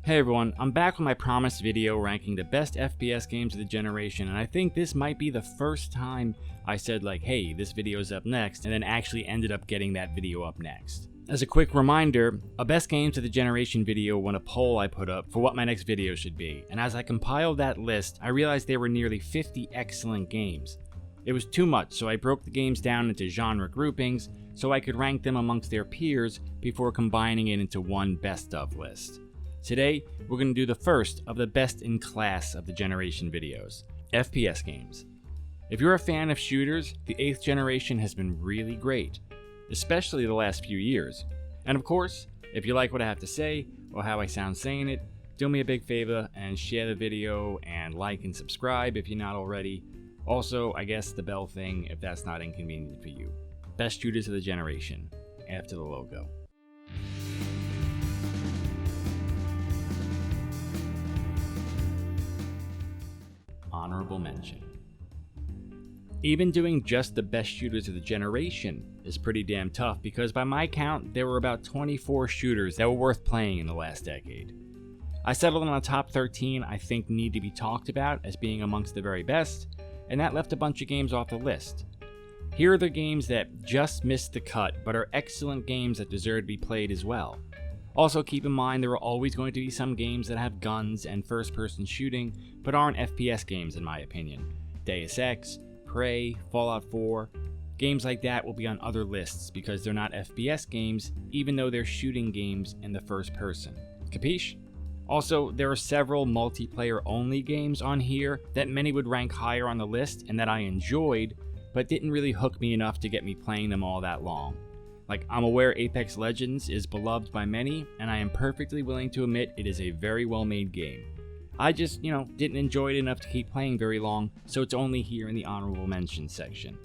Hey everyone, I'm back with my promised video ranking the best FPS games of the generation, and I think this might be the first time I said hey, this video's up next, and then actually ended up getting that video up next. As a quick reminder, a best games of the generation video won a poll I put up for what my next video should be, and as I compiled that list, I realized there were nearly 50 excellent games. It was too much, so I broke the games down into genre groupings so I could rank them amongst their peers before combining it into one best of list. Today, we're going to do the first of the best in class of the generation videos, FPS games. If you're a fan of shooters, the 8th generation has been really great, especially the last few years. And of course, if you like what I have to say, or how I sound saying it, do me a big favor and share the video and like and subscribe if you're not already. Also, I guess the bell thing if that's not inconvenient for you. Best shooters of the generation, after the logo. Honorable mention. Even doing just the best shooters of the generation is pretty damn tough because by my count, there were about 24 shooters that were worth playing in the last decade. I settled on a top 13 I think need to be talked about as being amongst the very best, and that left a bunch of games off the list. Here are the games that just missed the cut but are excellent games that deserve to be played as well. Also keep in mind there are always going to be some games that have guns and first-person shooting, but aren't FPS games in my opinion. Deus Ex, Prey, Fallout 4, games like that will be on other lists because they're not FPS games even though they're shooting games in the first person. Capiche? Also, there are several multiplayer only games on here that many would rank higher on the list and that I enjoyed, but didn't really hook me enough to get me playing them all that long. I'm aware Apex Legends is beloved by many, and I am perfectly willing to admit it is a very well made game. I just, didn't enjoy it enough to keep playing very long, so it's only here in the honorable mention section.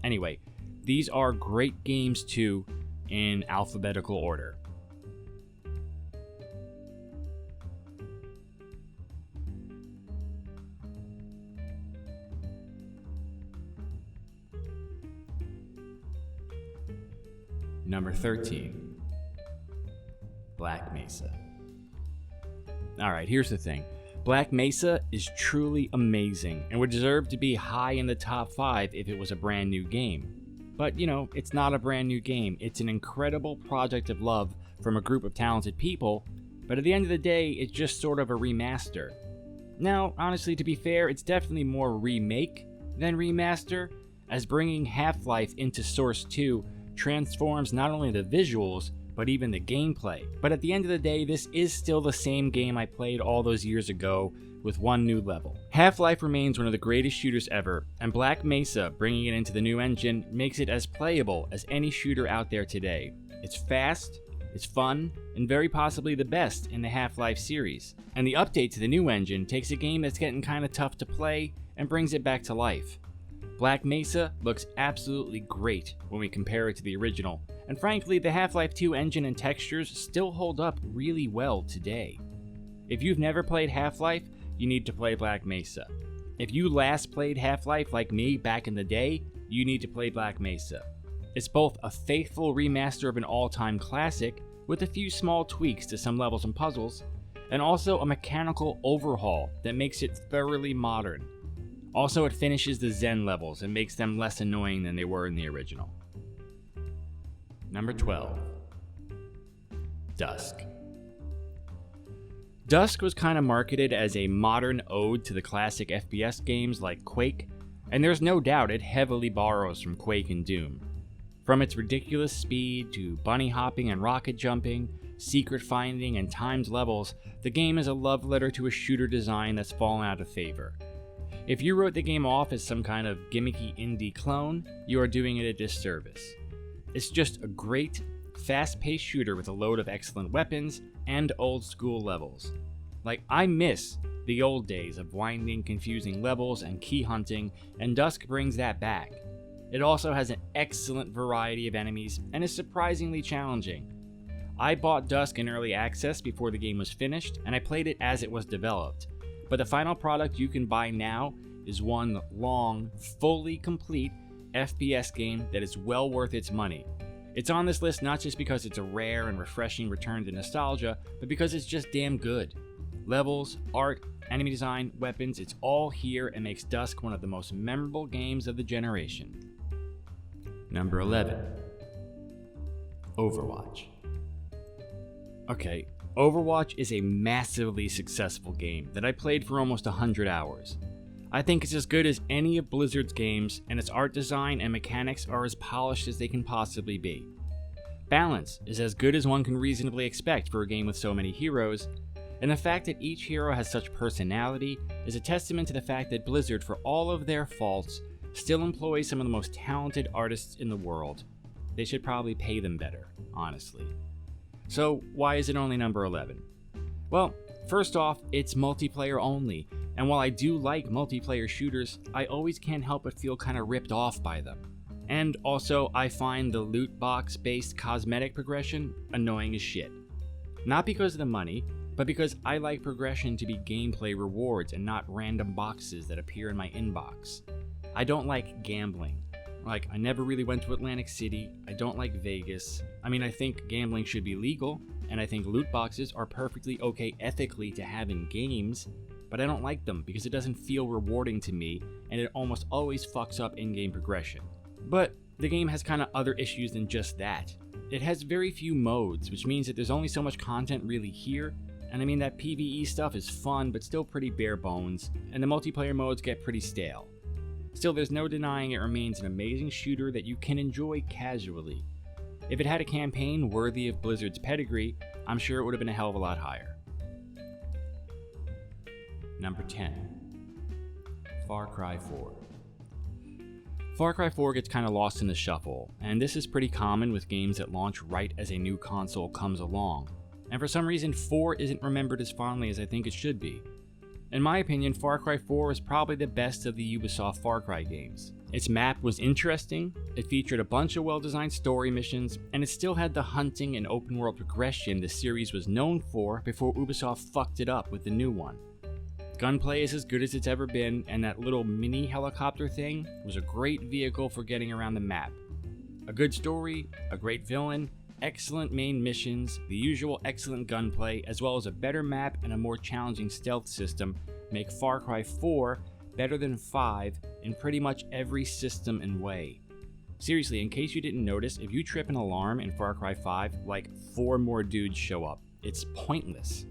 Anyway, these are great games too, in alphabetical order. Number 13, Black Mesa. Alright, here's the thing. Black Mesa is truly amazing and would deserve to be high in the top 5 if it was a brand new game. But, it's not a brand new game. It's an incredible project of love from a group of talented people, but at the end of the day, it's just sort of a remaster. Now, honestly, to be fair, it's definitely more remake than remaster, as bringing Half-Life into Source 2 transforms not only the visuals, but even the gameplay. But at the end of the day, this is still the same game I played all those years ago with one new level. Half-Life remains one of the greatest shooters ever, and Black Mesa, bringing it into the new engine, makes it as playable as any shooter out there today. It's fast, it's fun, and very possibly the best in the Half-Life series. And the update to the new engine takes a game that's getting kinda tough to play and brings it back to life. Black Mesa looks absolutely great when we compare it to the original, and frankly, the Half-Life 2 engine and textures still hold up really well today. If you've never played Half-Life, you need to play Black Mesa. If you last played Half-Life like me back in the day, you need to play Black Mesa. It's both a faithful remaster of an all-time classic, with a few small tweaks to some levels and puzzles, and also a mechanical overhaul that makes it thoroughly modern. Also, it finishes the Zen levels and makes them less annoying than they were in the original. Number 12, Dusk. Dusk was kind of marketed as a modern ode to the classic FPS games like Quake, and there's no doubt it heavily borrows from Quake and Doom. From its ridiculous speed to bunny hopping and rocket jumping, secret finding, and timed levels, the game is a love letter to a shooter design that's fallen out of favor. If you wrote the game off as some kind of gimmicky indie clone, you are doing it a disservice. It's just a great, fast-paced shooter with a load of excellent weapons and old-school levels. I miss the old days of winding, confusing levels and key hunting, and Dusk brings that back. It also has an excellent variety of enemies and is surprisingly challenging. I bought Dusk in early access before the game was finished, and I played it as it was developed. But the final product you can buy now is one long, fully complete FPS game that is well worth its money. It's on this list not just because it's a rare and refreshing return to nostalgia, but because it's just damn good. Levels, art, enemy design, weapons, it's all here and makes Dusk one of the most memorable games of the generation. Number 11. Overwatch. Okay, Overwatch is a massively successful game that I played for almost 100 hours. I think it's as good as any of Blizzard's games, and its art design and mechanics are as polished as they can possibly be. Balance is as good as one can reasonably expect for a game with so many heroes, and the fact that each hero has such personality is a testament to the fact that Blizzard, for all of their faults, still employs some of the most talented artists in the world. They should probably pay them better, honestly. So why is it only number 11? Well, first off, it's multiplayer only, and while I do like multiplayer shooters, I always can't help but feel kinda ripped off by them. And also, I find the loot box based cosmetic progression annoying as shit. Not because of the money, but because I like progression to be gameplay rewards and not random boxes that appear in my inbox. I don't like gambling. Like, I never really went to Atlantic City, I don't like Vegas. I mean, I think gambling should be legal, and I think loot boxes are perfectly okay ethically to have in games, but I don't like them because it doesn't feel rewarding to me, and it almost always fucks up in-game progression. But the game has kinda other issues than just that. It has very few modes, which means that there's only so much content really here, and I mean that PvE stuff is fun but still pretty bare bones, and the multiplayer modes get pretty stale. Still, there's no denying it remains an amazing shooter that you can enjoy casually. If it had a campaign worthy of Blizzard's pedigree, I'm sure it would have been a hell of a lot higher. Number 10. Far Cry 4. Far Cry 4 gets kinda lost in the shuffle, and this is pretty common with games that launch right as a new console comes along. And for some reason, 4 isn't remembered as fondly as I think it should be. In my opinion, Far Cry 4 is probably the best of the Ubisoft Far Cry games. Its map was interesting, it featured a bunch of well-designed story missions, and it still had the hunting and open-world progression the series was known for before Ubisoft fucked it up with the new one. Gunplay is as good as it's ever been, and that little mini helicopter thing was a great vehicle for getting around the map. A good story, a great villain, excellent main missions, the usual excellent gunplay, as well as a better map and a more challenging stealth system make Far Cry 4 better than 5 in pretty much every system and way. Seriously, in case you didn't notice, if you trip an alarm in Far Cry 5, like 4 more dudes show up. It's pointless.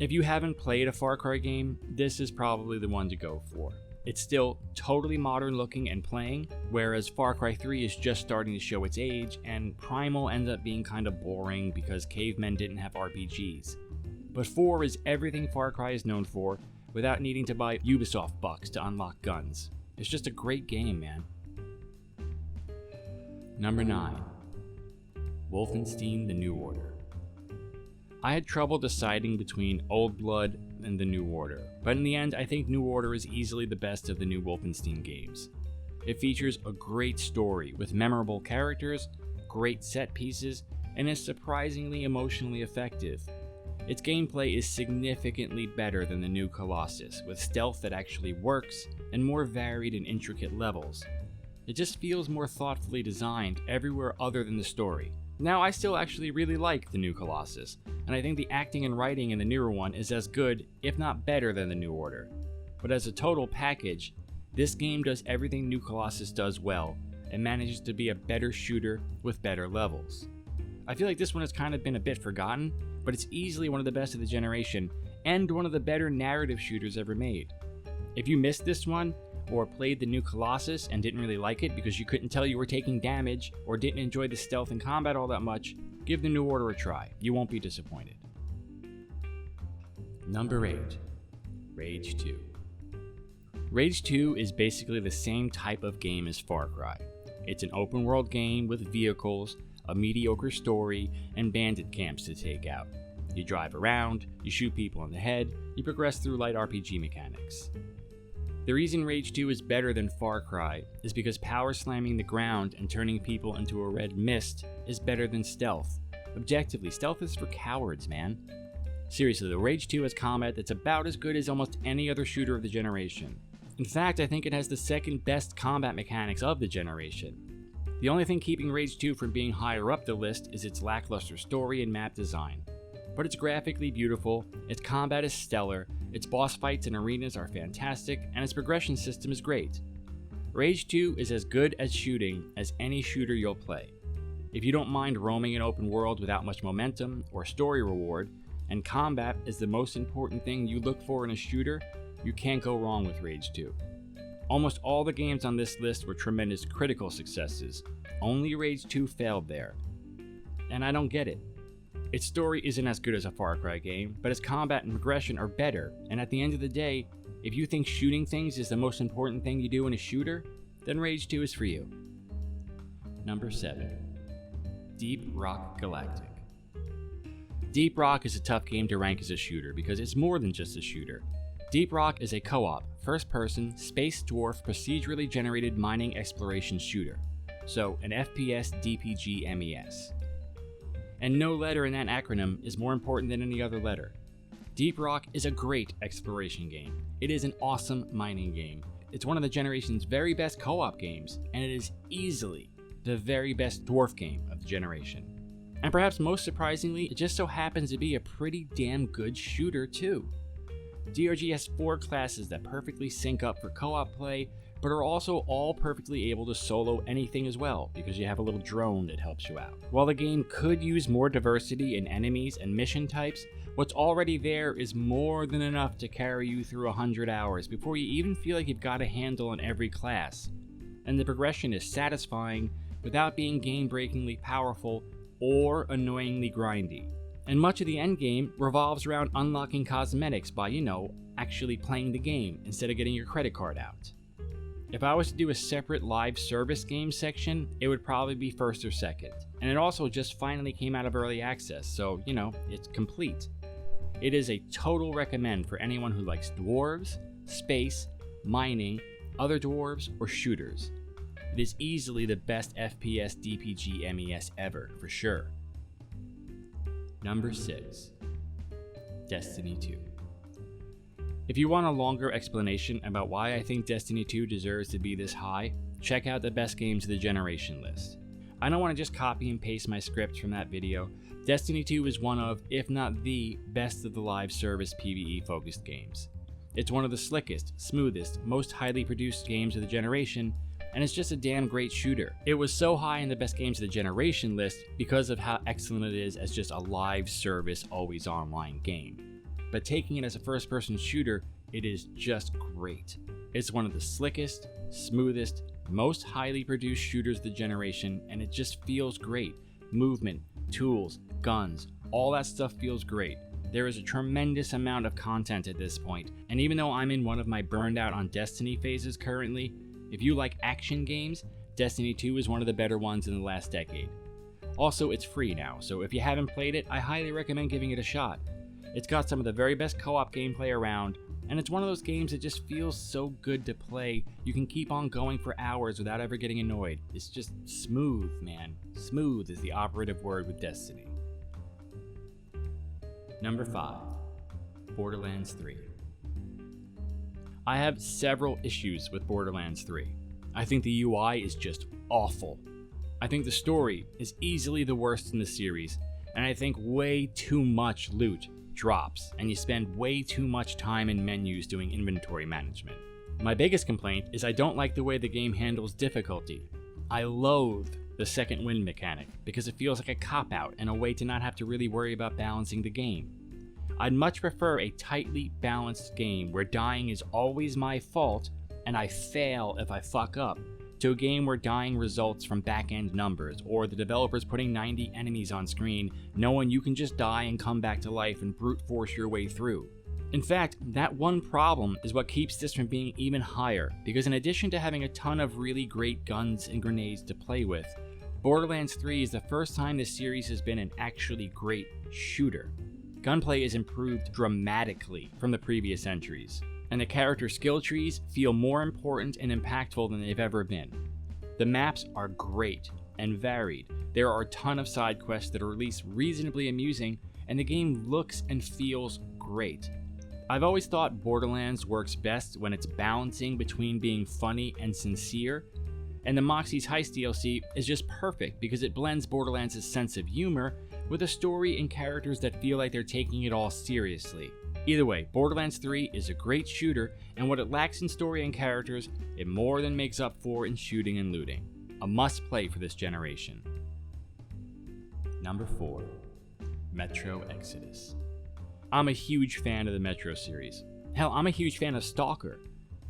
If you haven't played a Far Cry game, this is probably the one to go for. It's still totally modern looking and playing, whereas Far Cry 3 is just starting to show its age, and Primal ends up being kinda boring because cavemen didn't have RPGs. But 4 is everything Far Cry is known for, without needing to buy Ubisoft bucks to unlock guns. It's just a great game, man. Number 9. Wolfenstein The New Order. I had trouble deciding between Old Blood and The New Order, but in the end I think New Order is easily the best of the new Wolfenstein games. It features a great story with memorable characters, great set pieces, and is surprisingly emotionally effective. Its gameplay is significantly better than the new Colossus, with stealth that actually works and more varied and intricate levels. It just feels more thoughtfully designed everywhere other than the story. Now, I still actually really like the new Colossus, and I think the acting and writing in the newer one is as good, if not better, than the New Order. But as a total package, this game does everything New Colossus does well, and manages to be a better shooter with better levels. I feel like this one has kind of been a bit forgotten, but it's easily one of the best of the generation, and one of the better narrative shooters ever made. If you missed this one, or played the new Colossus and didn't really like it because you couldn't tell you were taking damage, or didn't enjoy the stealth and combat all that much, give the New Order a try. You won't be disappointed. Number 8. Rage 2. Rage 2 is basically the same type of game as Far Cry. It's an open world game with vehicles, a mediocre story, and bandit camps to take out. You drive around, you shoot people in the head, you progress through light RPG mechanics. The reason Rage 2 is better than Far Cry is because power slamming the ground and turning people into a red mist is better than stealth. Objectively, stealth is for cowards, man. Seriously, the Rage 2 has combat that's about as good as almost any other shooter of the generation. In fact, I think it has the second best combat mechanics of the generation. The only thing keeping Rage 2 from being higher up the list is its lackluster story and map design. But it's graphically beautiful, its combat is stellar, its boss fights and arenas are fantastic, and its progression system is great. Rage 2 is as good at shooting as any shooter you'll play. If you don't mind roaming an open world without much momentum or story reward, and combat is the most important thing you look for in a shooter, you can't go wrong with Rage 2. Almost all the games on this list were tremendous critical successes. Only Rage 2 failed there. And I don't get it. Its story isn't as good as a Far Cry game, but its combat and progression are better, and at the end of the day, if you think shooting things is the most important thing you do in a shooter, then Rage 2 is for you. Number 7. Deep Rock Galactic. Deep Rock is a tough game to rank as a shooter because it's more than just a shooter. Deep Rock is a co-op, first-person, space dwarf, procedurally generated mining exploration shooter. So, an FPS DPG MES. And no letter in that acronym is more important than any other letter. Deep Rock is a great exploration game. It is an awesome mining game. It's one of the generation's very best co-op games, and it is easily the very best dwarf game of the generation. And perhaps most surprisingly, it just so happens to be a pretty damn good shooter too. DRG has 4 classes that perfectly sync up for co-op play, but are also all perfectly able to solo anything as well, because you have a little drone that helps you out. While the game could use more diversity in enemies and mission types, what's already there is more than enough to carry you through 100 hours before you even feel like you've got a handle on every class. And the progression is satisfying without being game-breakingly powerful or annoyingly grindy. And much of the endgame revolves around unlocking cosmetics by, actually playing the game instead of getting your credit card out. If I was to do a separate live service game section, it would probably be first or second. And it also just finally came out of early access, so, it's complete. It is a total recommend for anyone who likes dwarves, space, mining, other dwarves, or shooters. It is easily the best FPS DPG MES ever, for sure. Number 6. Destiny 2. If you want a longer explanation about why I think Destiny 2 deserves to be this high, check out the best games of the generation list. I don't want to just copy and paste my scripts from that video. Destiny 2 is one of, if not the, best of the live service PvE focused games. It's one of the slickest, smoothest, most highly produced games of the generation, and it's just a damn great shooter. It was so high in the best games of the generation list because of how excellent it is as just a live service, always online game. But taking it as a first-person shooter, it is just great. It's one of the slickest, smoothest, most highly produced shooters of the generation, and it just feels great. Movement, tools, guns, all that stuff feels great. There is a tremendous amount of content at this point, and even though I'm in one of my burned out on Destiny phases currently, if you like action games, Destiny 2 is one of the better ones in the last decade. Also, it's free now, so if you haven't played it, I highly recommend giving it a shot. It's got some of the very best co-op gameplay around, and it's one of those games that just feels so good to play, you can keep on going for hours without ever getting annoyed. It's just smooth, man. Smooth is the operative word with Destiny. Number 5. Borderlands 3. I have several issues with Borderlands 3. I think the UI is just awful. I think the story is easily the worst in the series, and I think way too much loot drops, and you spend way too much time in menus doing inventory management. My biggest complaint is I don't like the way the game handles difficulty. I loathe the second wind mechanic because it feels like a cop-out and a way to not have to really worry about balancing the game. I'd much prefer a tightly balanced game where dying is always my fault and I fail if I fuck up, to a game where dying results from back-end numbers, or the developers putting 90 enemies on screen, knowing you can just die and come back to life and brute force your way through. In fact, that one problem is what keeps this from being even higher, because in addition to having a ton of really great guns and grenades to play with, Borderlands 3 is the first time this series has been an actually great shooter. Gunplay is improved dramatically from the previous entries, and the character skill trees feel more important and impactful than they've ever been. The maps are great and varied. There are a ton of side quests that are at least reasonably amusing, and the game looks and feels great. I've always thought Borderlands works best when it's balancing between being funny and sincere, and the Moxie's Heist DLC is just perfect because it blends Borderlands' sense of humor with a story and characters that feel like they're taking it all seriously. Either way, Borderlands 3 is a great shooter, and what it lacks in story and characters, it more than makes up for in shooting and looting. A must-play for this generation. Number 4. Metro Exodus. I'm a huge fan of the Metro series. Hell, I'm a huge fan of Stalker.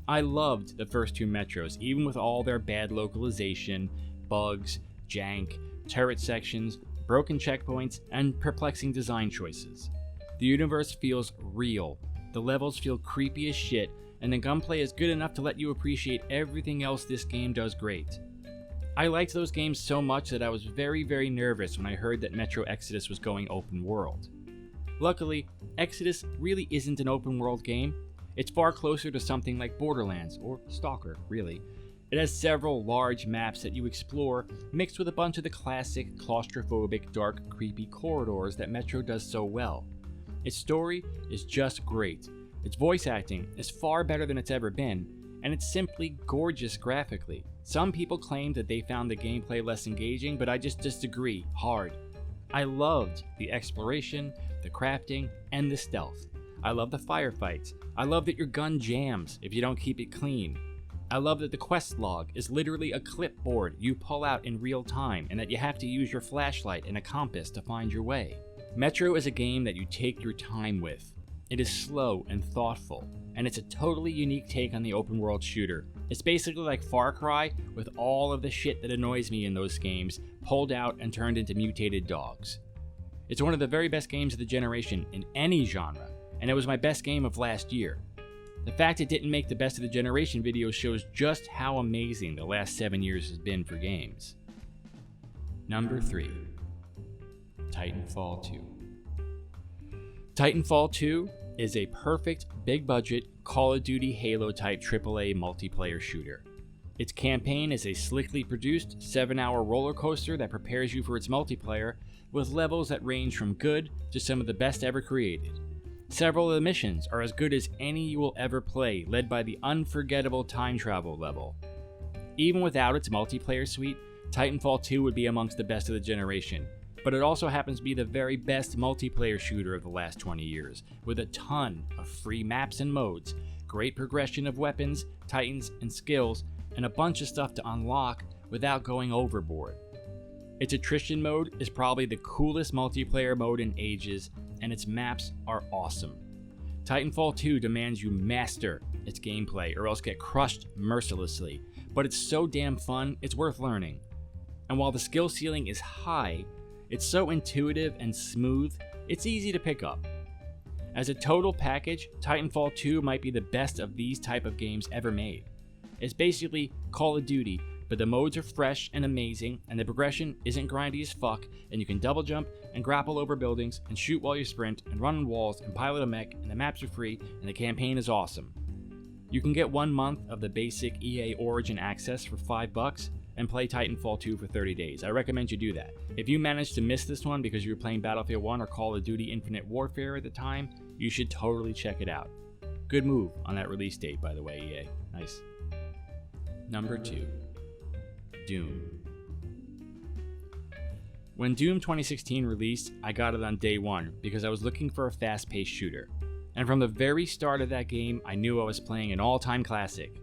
I loved the first 2 Metros, even with all their bad localization, bugs, jank, turret sections, broken checkpoints, and perplexing design choices. The universe feels real, the levels feel creepy as shit, and the gunplay is good enough to let you appreciate everything else this game does great. I liked those games so much that I was very nervous when I heard that Metro Exodus was going open world. Luckily, Exodus really isn't an open world game. It's far closer to something like Borderlands, or Stalker, really. It has several large maps that you explore, mixed with a bunch of the classic, claustrophobic, dark, creepy corridors that Metro does so well. Its story is just great. Its voice acting is far better than it's ever been, and it's simply gorgeous graphically. Some people claim that they found the gameplay less engaging, but I just disagree hard. I loved the exploration, the crafting, and the stealth. I love the firefights. I love that your gun jams if you don't keep it clean. I love that the quest log is literally a clipboard you pull out in real time, and that you have to use your flashlight and a compass to find your way. Metro is a game that you take your time with. It is slow and thoughtful, and it's a totally unique take on the open world shooter. It's basically like Far Cry with all of the shit that annoys me in those games pulled out and turned into mutated dogs. It's one of the very best games of the generation in any genre, and it was my best game of last year. The fact it didn't make the best of the generation video shows just how amazing the last 7 years has been for games. Number 3. Titanfall 2. Titanfall 2 is a perfect, big-budget, Call of Duty Halo type AAA multiplayer shooter. Its campaign is a slickly produced, 7-hour roller coaster that prepares you for its multiplayer, with levels that range from good to some of the best ever created. Several of the missions are as good as any you will ever play, led by the unforgettable time travel level. Even without its multiplayer suite, Titanfall 2 would be amongst the best of the generation, but it also happens to be the very best multiplayer shooter of the last 20 years, with a ton of free maps and modes, great progression of weapons, titans, and skills, and a bunch of stuff to unlock without going overboard. Its attrition mode is probably the coolest multiplayer mode in ages, and its maps are awesome. Titanfall 2 demands you master its gameplay or else get crushed mercilessly, but it's so damn fun, it's worth learning. And while the skill ceiling is high, it's so intuitive and smooth, it's easy to pick up. As a total package, Titanfall 2 might be the best of these type of games ever made. It's basically Call of Duty, but the modes are fresh and amazing, and the progression isn't grindy as fuck, and you can double jump and grapple over buildings and shoot while you sprint and run on walls and pilot a mech, and the maps are free and the campaign is awesome. You can get 1 month of the basic EA Origin access for $5 and play Titanfall 2 for 30 days. I recommend you do that. If you managed to miss this one because you were playing Battlefield 1 or Call of Duty Infinite Warfare at the time, you should totally check it out. Good move on that release date, by the way, EA. Nice. Number 2. Doom. When Doom 2016 released, I got it on day one because I was looking for a fast-paced shooter. And from the very start of that game, I knew I was playing an all-time classic.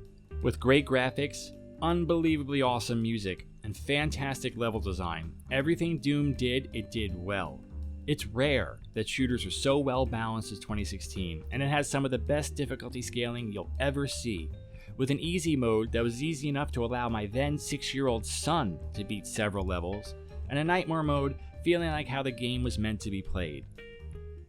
With great graphics, unbelievably awesome music, and fantastic level design, everything Doom did, it did well. It's rare that shooters are so well balanced as 2016, and it has some of the best difficulty scaling you'll ever see, with an easy mode that was easy enough to allow my then 6-year-old son to beat several levels, and a nightmare mode feeling like how the game was meant to be played.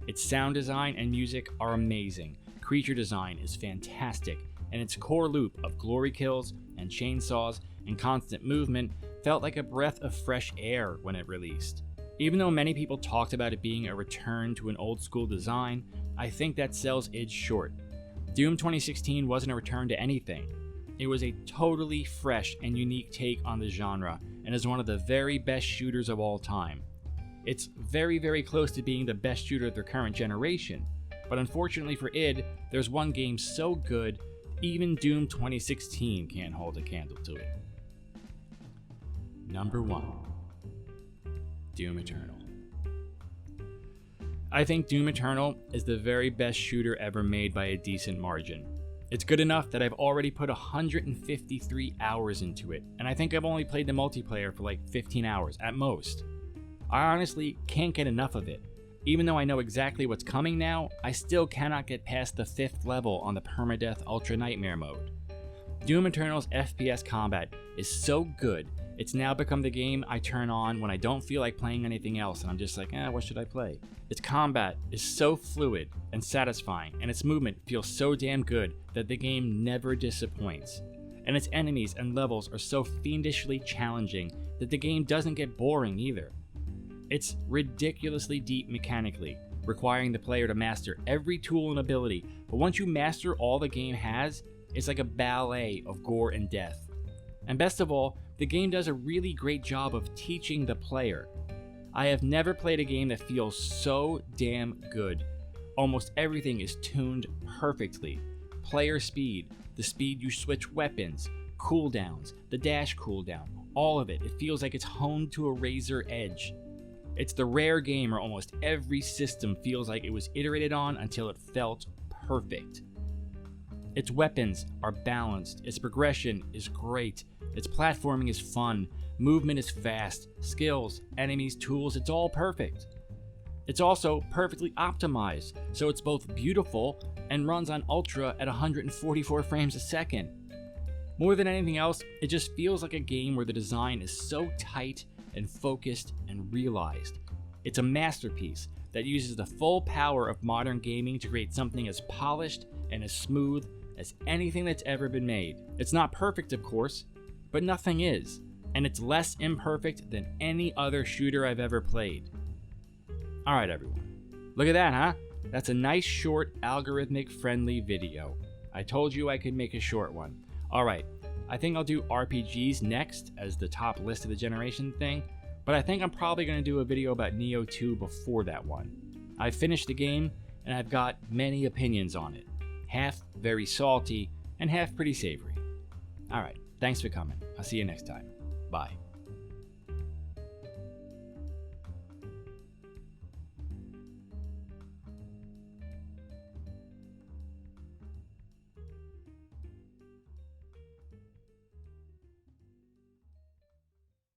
Its sound design and music are amazing, creature design is fantastic, and its core loop of glory kills and chainsaws and constant movement felt like a breath of fresh air when it released. Even though many people talked about it being a return to an old school design, I think that sells it short. Doom 2016 wasn't a return to anything. It was a totally fresh and unique take on the genre, and is one of the very best shooters of all time. It's very close to being the best shooter of their current generation, but unfortunately for id, there's one game so good, even Doom 2016 can't hold a candle to it. Number 1. Doom Eternal. I think Doom Eternal is the very best shooter ever made by a decent margin. It's good enough that I've already put 153 hours into it, and I think I've only played the multiplayer for like 15 hours at most. I honestly can't get enough of it. Even though I know exactly what's coming now, I still cannot get past the 5th level on the Permadeath Ultra Nightmare mode. Doom Eternal's FPS combat is so good, it's now become the game I turn on when I don't feel like playing anything else and I'm just like, what should I play? Its combat is so fluid and satisfying, and its movement feels so damn good that the game never disappoints. And its enemies and levels are so fiendishly challenging that the game doesn't get boring either. It's ridiculously deep mechanically, requiring the player to master every tool and ability, but once you master all the game has, it's like a ballet of gore and death. And best of all, the game does a really great job of teaching the player. I have never played a game that feels so damn good. Almost everything is tuned perfectly. Player speed, the speed you switch weapons, cooldowns, the dash cooldown, all of it. It feels like it's honed to a razor edge. It's the rare game where almost every system feels like it was iterated on until it felt perfect. Its weapons are balanced, its progression is great, its platforming is fun, movement is fast, skills, enemies, tools, it's all perfect. It's also perfectly optimized, so it's both beautiful and runs on Ultra at 144 frames a second. More than anything else, it just feels like a game where the design is so tight and focused and realized. It's a masterpiece that uses the full power of modern gaming to create something as polished and as smooth as anything that's ever been made. It's not perfect, of course, but nothing is, and it's less imperfect than any other shooter I've ever played. Alright everyone, look at that, huh? That's a nice short algorithmic friendly video. I told you I could make a short one. Alright, I think I'll do RPGs next as the top list of the generation thing, but I think I'm probably going to do a video about Nioh 2 before that one. I've finished the game, and I've got many opinions on it. Half very salty, and half pretty savory. Alright, thanks for coming. I'll see you next time. Bye.